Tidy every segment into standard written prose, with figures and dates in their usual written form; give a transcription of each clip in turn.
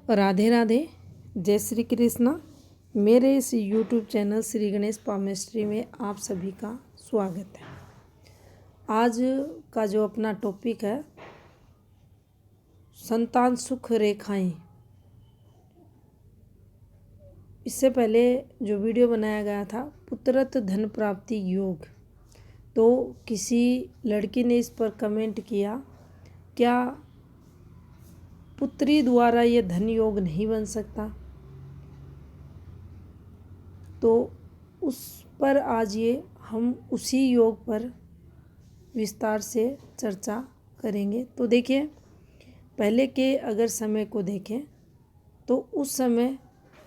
राधे राधे। जय श्री कृष्णा। मेरे इस YouTube channel Shri Ganesh palmistry में आप सभी का स्वागत है। आज का जो अपना टॉपिक है संतान सुख रेखाएं। इससे पहले जो वीडियो बनाया गया था पुत्रत्व धन प्राप्ति योग, तो किसी लड़की ने इस पर कमेंट किया, क्या पुत्री द्वारा ये धन योग नहीं बन सकता? तो उस पर आज हम उसी योग पर विस्तार से चर्चा करेंगे। तो देखिए, पहले के अगर समय को देखें तो उस समय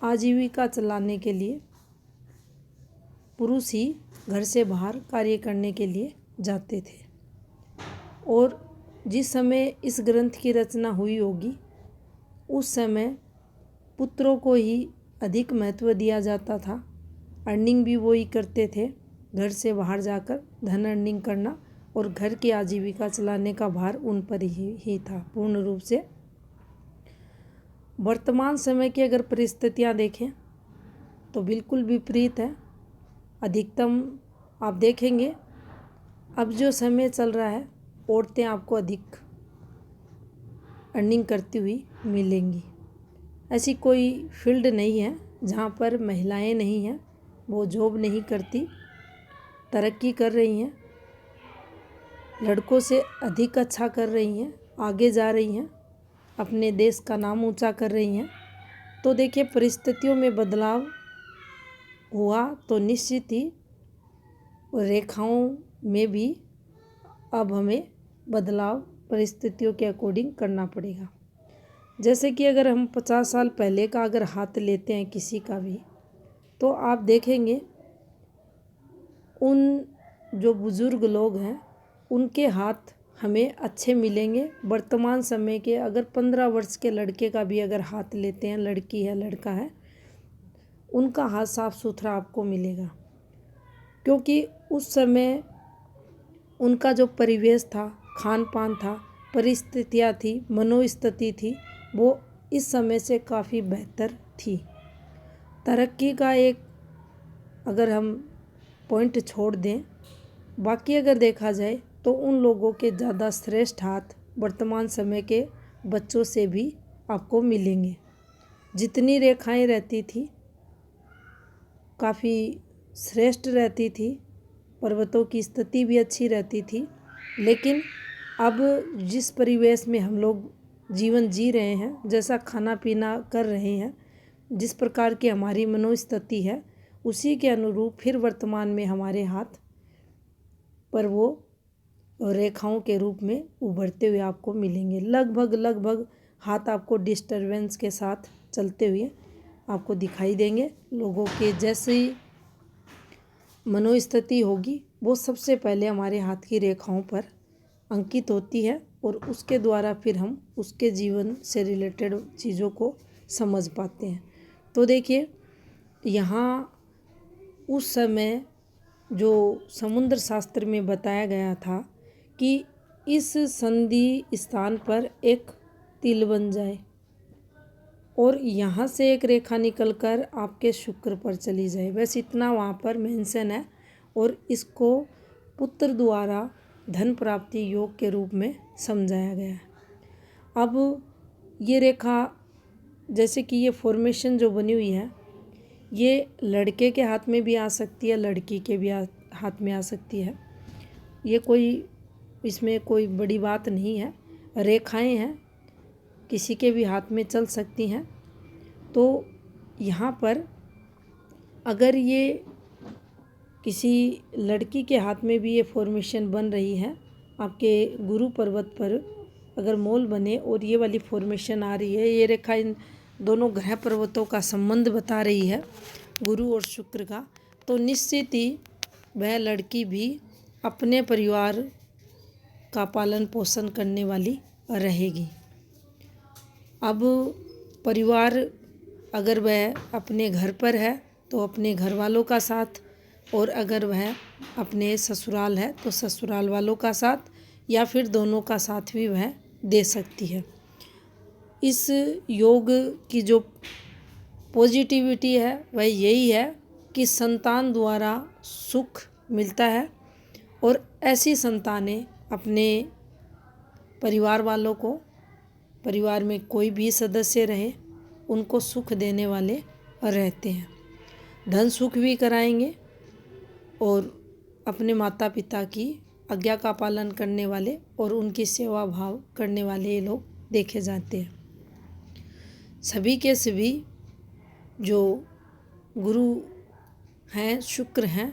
आजीविका चलाने के लिए पुरुष ही घर से बाहर कार्य करने के लिए जाते थे। और जिस समय इस ग्रंथ की रचना हुई होगी उस समय पुत्रों को ही अधिक महत्व दिया जाता था। अर्निंग भी वो ही करते थे, घर से बाहर जाकर धन अर्निंग करना और घर की आजीविका चलाने का भार उन पर ही था पूर्ण रूप से। वर्तमान समय की अगर परिस्थितियां देखें तो बिल्कुल विपरीत है। अधिकतम आप देखेंगे अब जो समय चल रहा है, औरतें आपको अधिक अर्निंग करती हुई मिलेंगी। ऐसी कोई फील्ड नहीं है जहाँ पर महिलाएं नहीं हैं, वो जॉब नहीं करती, तरक्की कर रही हैं, लड़कों से अधिक अच्छा कर रही हैं, आगे जा रही हैं, अपने देश का नाम ऊंचा कर रही हैं। तो देखिए, परिस्थितियों में बदलाव हुआ तो निश्चित ही रेखाओं में भी अब हमें बदलाव परिस्थितियों के अकॉर्डिंग करना पड़ेगा। जैसे कि अगर हम 50 साल पहले का अगर हाथ लेते हैं किसी का भी, तो आप देखेंगे उन जो बुज़ुर्ग लोग हैं उनके हाथ हमें अच्छे मिलेंगे। वर्तमान समय के अगर 15 वर्ष के लड़के का भी अगर हाथ लेते हैं, लड़की है लड़का है, उनका हाथ साफ सुथरा आपको मिलेगा। क्योंकि उस समय उनका जो परिवेश था, खान पान था, परिस्थितियाँ थी, मनोस्थिति थी, वो इस समय से काफ़ी बेहतर थी। तरक्की का एक अगर हम पॉइंट छोड़ दें, बाकी अगर देखा जाए तो उन लोगों के ज़्यादा श्रेष्ठ हाथ वर्तमान समय के बच्चों से भी आपको मिलेंगे। जितनी रेखाएं रहती थी काफ़ी श्रेष्ठ रहती थी, पर्वतों की स्थिति भी अच्छी रहती थी। लेकिन अब जिस परिवेश में हम लोग जीवन जी रहे हैं, जैसा खाना पीना कर रहे हैं, जिस प्रकार की हमारी मनोस्थिति है, उसी के अनुरूप फिर वर्तमान में हमारे हाथ पर वो रेखाओं के रूप में उभरते हुए आपको मिलेंगे। लगभग हाथ आपको डिस्टरबेंस के साथ चलते हुए आपको दिखाई देंगे। लोगों के जैसी मनोस्थिति होगी वो सबसे पहले हमारे हाथ की रेखाओं पर अंकित होती है और उसके द्वारा फिर हम उसके जीवन से रिलेटेड चीज़ों को समझ पाते हैं। तो देखिए, यहाँ उस समय जो समुद्र शास्त्र में बताया गया था कि इस संधि स्थान पर एक तिल बन जाए और यहाँ से एक रेखा निकलकर आपके शुक्र पर चली जाए, बस इतना वहाँ पर मेंशन है। और इसको पुत्र द्वारा धन प्राप्ति योग के रूप में समझाया गया है। अब ये रेखा, जैसे कि ये फॉर्मेशन जो बनी हुई है, ये लड़के के हाथ में भी आ सकती है, लड़की के भी हाथ में आ सकती है। ये कोई इसमें कोई बड़ी बात नहीं है। रेखाएं हैं, किसी के भी हाथ में चल सकती हैं। तो यहाँ पर अगर ये किसी लड़की के हाथ में भी ये फॉर्मेशन बन रही है, आपके गुरु पर्वत पर अगर मोल बने और ये वाली फॉर्मेशन आ रही है, ये रेखा इन दोनों ग्रह पर्वतों का संबंध बता रही है, गुरु और शुक्र का, तो निश्चित ही वह लड़की भी अपने परिवार का पालन पोषण करने वाली रहेगी। अब परिवार अगर वह अपने घर पर है तो अपने घर वालों का साथ, और अगर वह अपने ससुराल है तो ससुराल वालों का साथ, या फिर दोनों का साथ भी वह दे सकती है। इस योग की जो पॉजिटिविटी है वह यही है कि संतान द्वारा सुख मिलता है और ऐसी संतानें अपने परिवार वालों को, परिवार में कोई भी सदस्य रहे, उनको सुख देने वाले रहते हैं। धन सुख भी कराएंगे और अपने माता पिता की आज्ञा का पालन करने वाले और उनकी सेवा भाव करने वाले ये लोग देखे जाते हैं। सभी के सभी जो गुरु हैं, शुक्र हैं,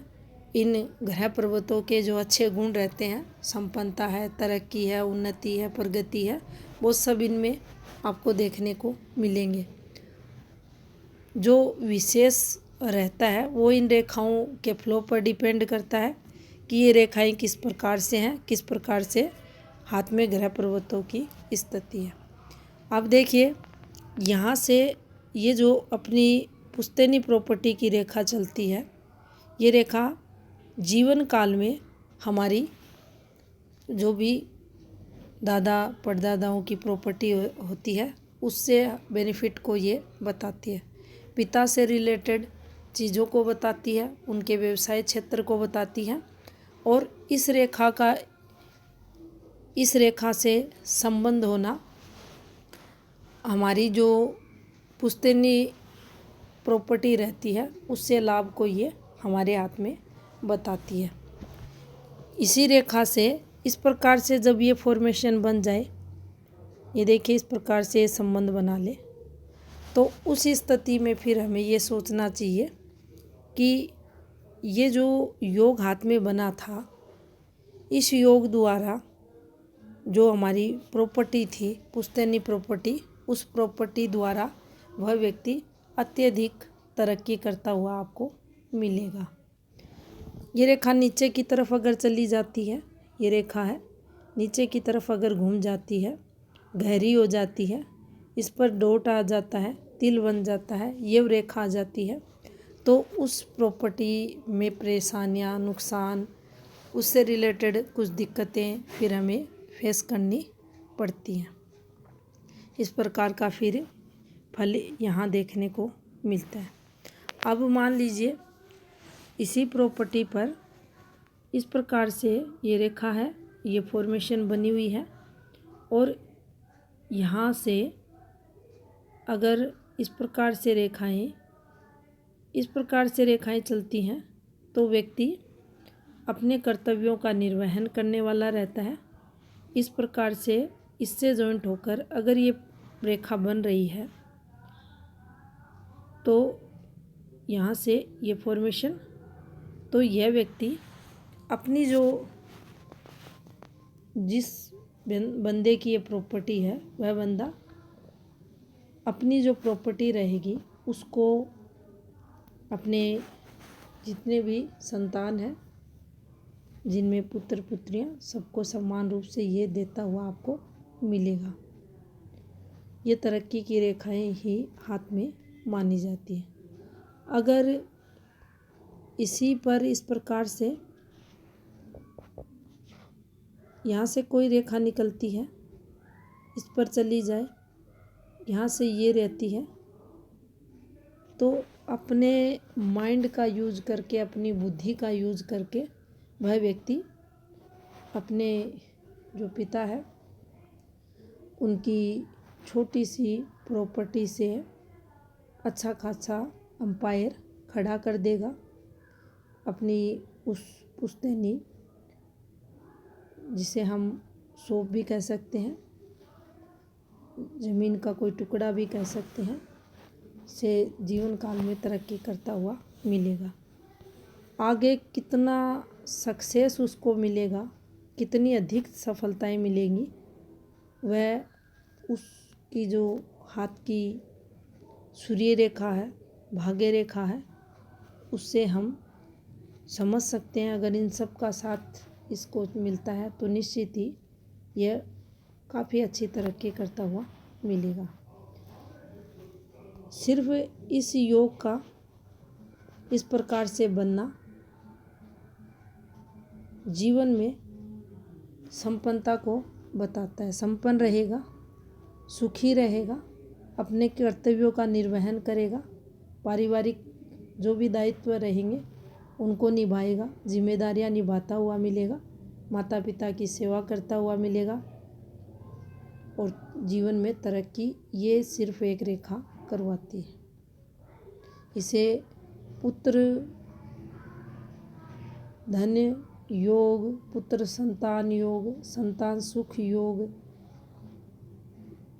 इन ग्रह पर्वतों के जो अच्छे गुण रहते हैं, संपन्नता है, तरक्की है, उन्नति है, प्रगति है, वो सब इनमें आपको देखने को मिलेंगे। जो विशेष रहता है वो इन रेखाओं के फ्लो पर डिपेंड करता है कि ये रेखाएं किस प्रकार से हैं, किस प्रकार से हाथ में ग्रह पर्वतों की स्थिति है। अब देखिए, यहाँ से ये जो अपनी पुश्तैनी प्रॉपर्टी की रेखा चलती है, ये रेखा जीवन काल में हमारी जो भी दादा परदादाओं की प्रॉपर्टी होती है उससे बेनिफिट को ये बताती है। पिता से रिलेटेड चीज़ों को बताती है, उनके व्यवसाय क्षेत्र को बताती है और इस रेखा से संबंध होना हमारी जो पुश्तैनी प्रॉपर्टी रहती है उससे लाभ को ये हमारे हाथ में बताती है। इसी रेखा से इस प्रकार से जब ये फॉर्मेशन बन जाए, ये देखिए इस प्रकार से ये संबंध बना ले, तो उस स्थिति में फिर हमें ये सोचना चाहिए कि ये जो योग हाथ में बना था, इस योग द्वारा जो हमारी प्रॉपर्टी थी, पुश्तैनी प्रॉपर्टी, उस प्रॉपर्टी द्वारा वह व्यक्ति अत्यधिक तरक्की करता हुआ आपको मिलेगा। ये रेखा नीचे की तरफ अगर चली जाती है, ये रेखा है, नीचे की तरफ अगर घूम जाती है, गहरी हो जाती है, इस पर डॉट आ जाता है, तिल बन जाता है, ये रेखा आ जाती है, तो उस प्रॉपर्टी में परेशानियां, नुकसान, उससे रिलेटेड कुछ दिक्कतें फिर हमें फेस करनी पड़ती हैं। इस प्रकार का फिर फल यहाँ देखने को मिलता है। अब मान लीजिए इसी प्रॉपर्टी पर इस प्रकार से ये रेखा है, ये फॉर्मेशन बनी हुई है और यहाँ से अगर इस प्रकार से रेखाएं चलती हैं तो व्यक्ति अपने कर्तव्यों का निर्वहन करने वाला रहता है। इस प्रकार से इससे जॉइंट होकर अगर ये रेखा बन रही है तो यहाँ से ये फॉर्मेशन, तो यह व्यक्ति अपनी जो जिस बंदे की ये प्रॉपर्टी है, वह बंदा अपनी जो प्रॉपर्टी रहेगी उसको अपने जितने भी संतान हैं, जिनमें पुत्र पुत्रियां, सबको समान रूप से ये देता हुआ आपको मिलेगा। ये तरक्की की रेखाएं ही हाथ में मानी जाती हैं। अगर इसी पर इस प्रकार से यहाँ से कोई रेखा निकलती है, इस पर चली जाए, यहाँ से ये रहती है, तो अपने माइंड का यूज करके, अपनी बुद्धि का यूज करके वह व्यक्ति अपने जो पिता है उनकी छोटी सी प्रॉपर्टी से अच्छा खासा अंपायर खड़ा कर देगा। अपनी उस पुश्तैनी, जिसे हम शॉप भी कह सकते हैं, ज़मीन का कोई टुकड़ा भी कह सकते हैं, से जीवन काल में तरक्की करता हुआ मिलेगा। आगे कितना सक्सेस उसको मिलेगा, कितनी अधिक सफलताएं मिलेंगी, वह उसकी जो हाथ की सूर्य रेखा है, भाग्य रेखा है, उससे हम समझ सकते हैं। अगर इन सब का साथ इसको मिलता है तो निश्चित ही यह काफ़ी अच्छी तरक्की करता हुआ मिलेगा। सिर्फ इस योग का इस प्रकार से बनना जीवन में संपन्नता को बताता है। संपन्न रहेगा, सुखी रहेगा, अपने कर्तव्यों का निर्वहन करेगा, पारिवारिक जो भी दायित्व रहेंगे उनको निभाएगा, जिम्मेदारियां निभाता हुआ मिलेगा, माता पिता की सेवा करता हुआ मिलेगा और जीवन में तरक्की ये सिर्फ एक रेखा करवाती है। इसे पुत्र धन योग, पुत्र संतान योग, संतान सुख योग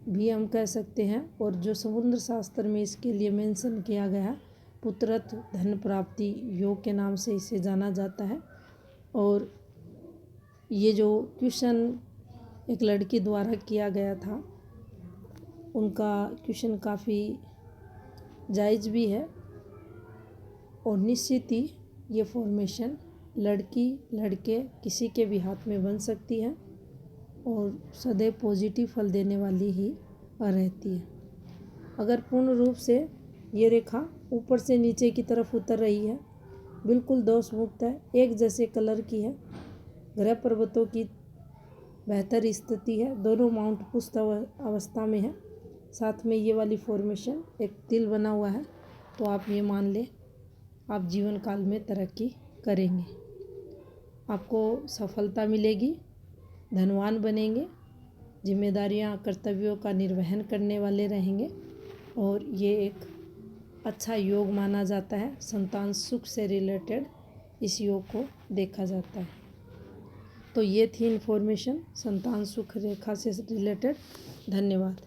भी हम कह सकते हैं। और जो समुद्र शास्त्र में इसके लिए मेंशन किया गया है, पुत्रत्व धन प्राप्ति योग के नाम से इसे जाना जाता है। और ये जो क्वेश्चन एक लड़की द्वारा किया गया था, उनका क्वेश्चन काफ़ी जायज़ भी है और निश्चित ही ये फॉर्मेशन लड़की लड़के किसी के भी हाथ में बन सकती है और सदैव पॉजिटिव फल देने वाली ही रहती है। अगर पूर्ण रूप से ये रेखा ऊपर से नीचे की तरफ उतर रही है, बिल्कुल दोष मुक्त है, एक जैसे कलर की है, ग्रह पर्वतों की बेहतर स्थिति है, दोनों माउंट पुष्ट अवस्था में है, साथ में ये वाली फॉर्मेशन एक तिल बना हुआ है, तो आप ये मान लें आप जीवन काल में तरक्की करेंगे, आपको सफलता मिलेगी, धनवान बनेंगे, जिम्मेदारियां कर्तव्यों का निर्वहन करने वाले रहेंगे और ये एक अच्छा योग माना जाता है। संतान सुख से रिलेटेड इस योग को देखा जाता है। तो ये थी इन्फॉर्मेशन संतान सुख रेखा से रिलेटेड। धन्यवाद।